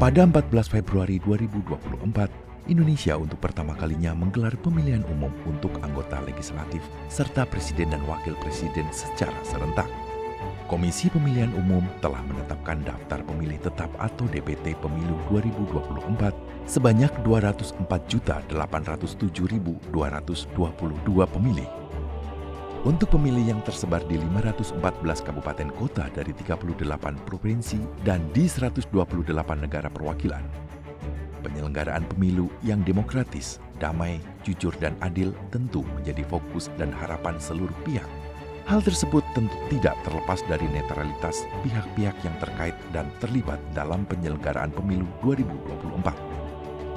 Pada 14 Februari 2024, Indonesia untuk pertama kalinya menggelar pemilihan umum untuk anggota legislatif serta presiden dan wakil presiden secara serentak. Komisi Pemilihan Umum telah menetapkan daftar pemilih tetap atau DPT Pemilu 2024 sebanyak 204.807.222 pemilih. Untuk pemilih yang tersebar di 514 kabupaten kota dari 38 provinsi dan di 128 negara perwakilan. Penyelenggaraan pemilu yang demokratis, damai, jujur dan adil tentu menjadi fokus dan harapan seluruh pihak. Hal tersebut tentu tidak terlepas dari netralitas pihak-pihak yang terkait dan terlibat dalam penyelenggaraan pemilu 2024.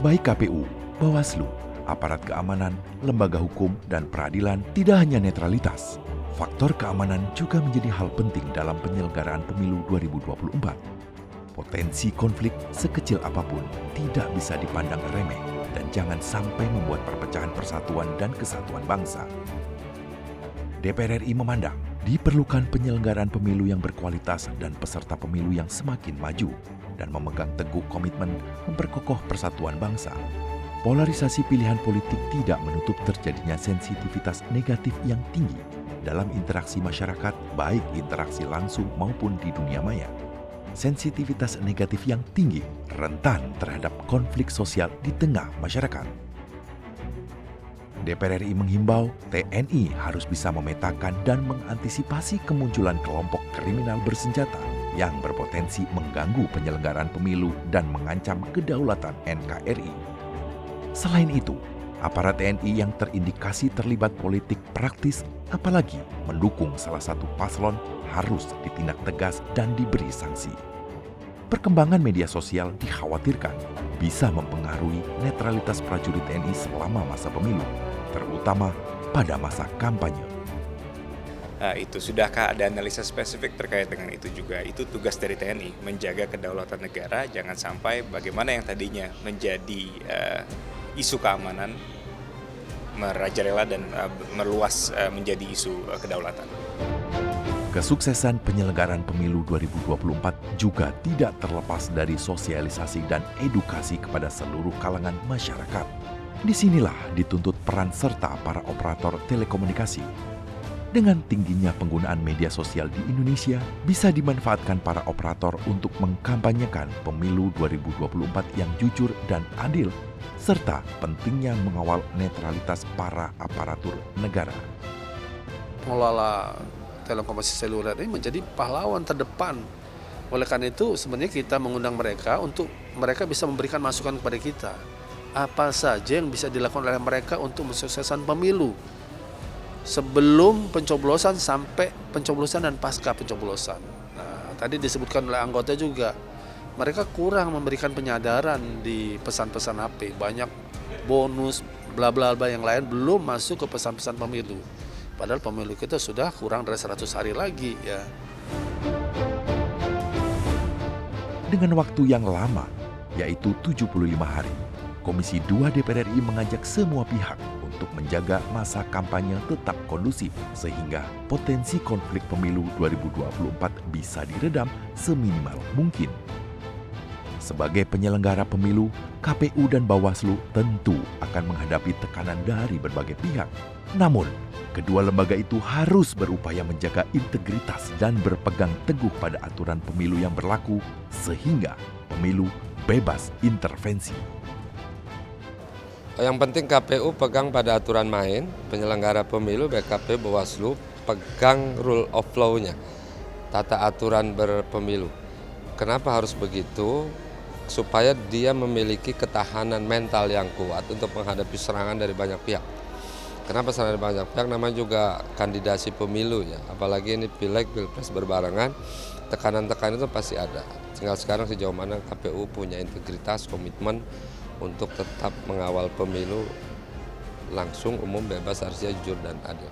Baik KPU, Bawaslu, aparat keamanan, lembaga hukum, dan peradilan tidak hanya netralitas. Faktor keamanan juga menjadi hal penting dalam penyelenggaraan pemilu 2024. Potensi konflik sekecil apapun tidak bisa dipandang remeh dan jangan sampai membuat perpecahan persatuan dan kesatuan bangsa. DPR RI memandang diperlukan penyelenggaraan pemilu yang berkualitas dan peserta pemilu yang semakin maju dan memegang teguh komitmen memperkokoh persatuan bangsa. Polarisasi pilihan politik tidak menutup terjadinya sensitivitas negatif yang tinggi dalam interaksi masyarakat, baik interaksi langsung maupun di dunia maya. Sensitivitas negatif yang tinggi rentan terhadap konflik sosial di tengah masyarakat. DPR RI menghimbau TNI harus bisa memetakan dan mengantisipasi kemunculan kelompok kriminal bersenjata yang berpotensi mengganggu penyelenggaraan pemilu dan mengancam kedaulatan NKRI. Selain itu, aparat TNI yang terindikasi terlibat politik praktis apalagi mendukung salah satu paslon harus ditindak tegas dan diberi sanksi. Perkembangan media sosial dikhawatirkan bisa mempengaruhi netralitas prajurit TNI selama masa pemilu, terutama pada masa kampanye. Itu sudahkah ada analisa spesifik terkait dengan itu juga? Itu tugas dari TNI, menjaga kedaulatan negara, jangan sampai bagaimana yang tadinya menjadi isu keamanan merajalela dan meluas menjadi isu kedaulatan. Kesuksesan penyelenggaraan pemilu 2024 juga tidak terlepas dari sosialisasi dan edukasi kepada seluruh kalangan masyarakat. Disinilah dituntut peran serta para operator telekomunikasi. Dengan tingginya penggunaan media sosial di Indonesia, bisa dimanfaatkan para operator untuk mengkampanyekan pemilu 2024 yang jujur dan adil, serta pentingnya mengawal netralitas para aparatur negara. Pengelola telekomunikasi seluler ini menjadi pahlawan terdepan. Oleh karena itu sebenarnya kita mengundang mereka untuk mereka bisa memberikan masukan kepada kita. Apa saja yang bisa dilakukan oleh mereka untuk mensukseskan pemilu. Sebelum pencoblosan sampai pencoblosan dan pasca pencoblosan. Nah, tadi disebutkan oleh anggota juga, mereka kurang memberikan penyadaran di pesan-pesan HP. Banyak bonus, bla bla bla yang lain belum masuk ke pesan-pesan pemilu. Padahal pemilu kita sudah kurang dari 100 hari lagi ya. Dengan waktu yang lama, yaitu 75 hari, Komisi 2 DPR RI mengajak semua pihak untuk menjaga masa kampanye tetap kondusif sehingga potensi konflik pemilu 2024 bisa diredam seminimal mungkin. Sebagai penyelenggara pemilu, KPU dan Bawaslu tentu akan menghadapi tekanan dari berbagai pihak. Namun, kedua lembaga itu harus berupaya menjaga integritas dan berpegang teguh pada aturan pemilu yang berlaku sehingga pemilu bebas intervensi. Yang penting KPU pegang pada aturan main, penyelenggara pemilu BKP Bawaslu pegang rule of law-nya, tata aturan berpemilu. Kenapa harus begitu? Supaya dia memiliki ketahanan mental yang kuat untuk menghadapi serangan dari banyak pihak. Kenapa serangan dari banyak pihak? Namanya juga kandidasi pemilu ya, apalagi ini pileg, pilpres berbarengan, tekanan-tekanan itu pasti ada. Tinggal sekarang sejauh mana KPU punya integritas, komitmen untuk tetap mengawal pemilu langsung, umum, bebas, rahasia, jujur, dan adil.